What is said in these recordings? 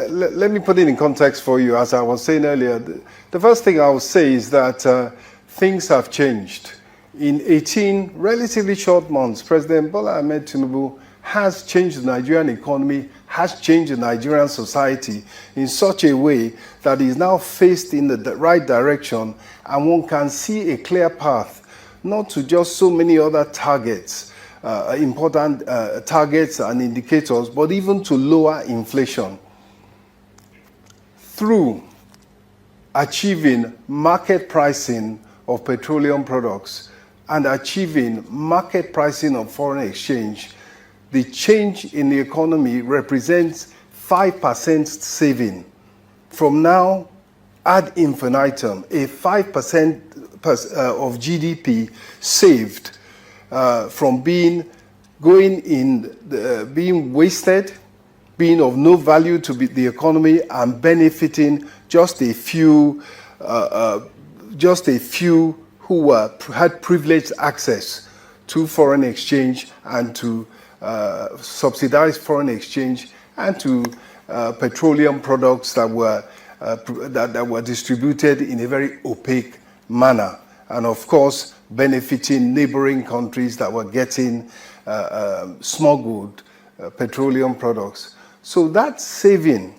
Let me put it in context for you. As I was saying earlier, the first thing I will say is that things have changed. In 18 relatively short months, President Bola Ahmed Tinubu has changed the Nigerian economy, has changed the Nigerian society in such a way that is now faced in the right direction, and one can see a clear path, not to just so many other targets, important targets and indicators, but even to lower inflation through achieving market pricing of petroleum products and achieving market pricing of foreign exchange. The change in the economy represents 5% saving. From now, ad infinitum, a 5% of GDP saved from being wasted, being of no value to the economy, and benefiting just a few who had privileged access to foreign exchange and to subsidized foreign exchange and to petroleum products that were distributed in a very opaque manner, and of course benefiting neighboring countries that were getting smuggled petroleum products. So that saving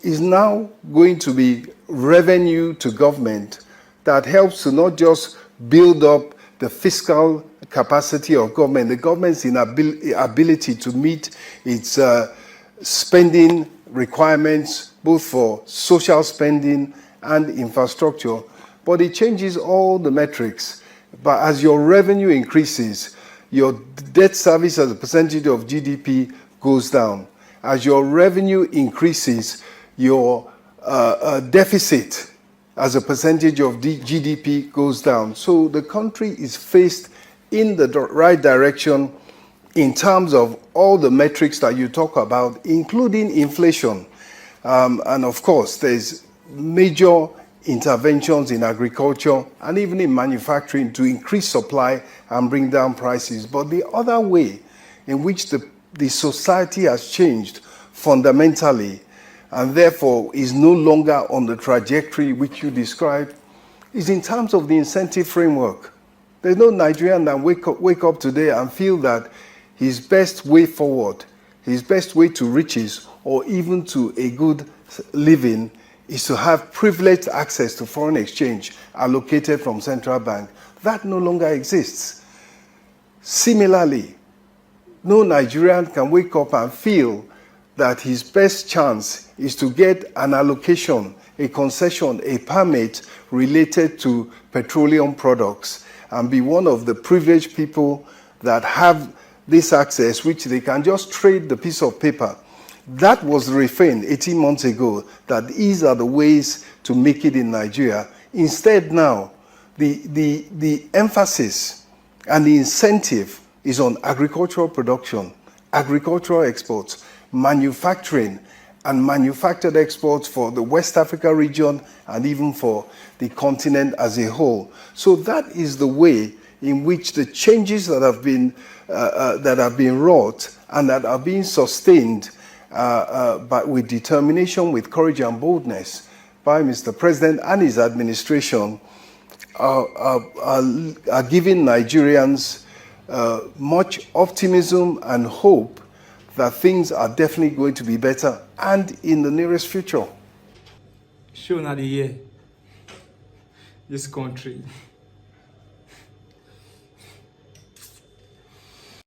is now going to be revenue to government that helps to not just build up the fiscal capacity of government, the government's ability to meet its spending requirements, both for social spending and infrastructure, but it changes all the metrics. But as your revenue increases, your debt service as a percentage of GDP goes down. As your revenue increases, your deficit as a percentage of GDP goes down. So the country is faced in the right direction in terms of all the metrics that you talk about, including inflation. And of course, there's major interventions in agriculture and even in manufacturing to increase supply and bring down prices. But the other way in which the society has changed fundamentally and therefore is no longer on the trajectory which you described is in terms of the incentive framework. There's no Nigerian that wake up today and feel that his best way forward, his best way to riches or even to a good living is to have privileged access to foreign exchange allocated from central bank. That no longer exists. Similarly, no Nigerian can wake up and feel that his best chance is to get an allocation, a concession, a permit related to petroleum products and be one of the privileged people that have this access, which they can just trade the piece of paper. That was the refrain 18 months ago, that these are the ways to make it in Nigeria. Instead now, the emphasis and the incentive is on agricultural production, agricultural exports, manufacturing, and manufactured exports for the West Africa region and even for the continent as a whole. So that is the way in which the changes that have been wrought and that are being sustained but with determination, with courage and boldness by Mr. President and his administration are giving Nigerians much optimism and hope that things are definitely going to be better and in the nearest future. Sure, not the year. This country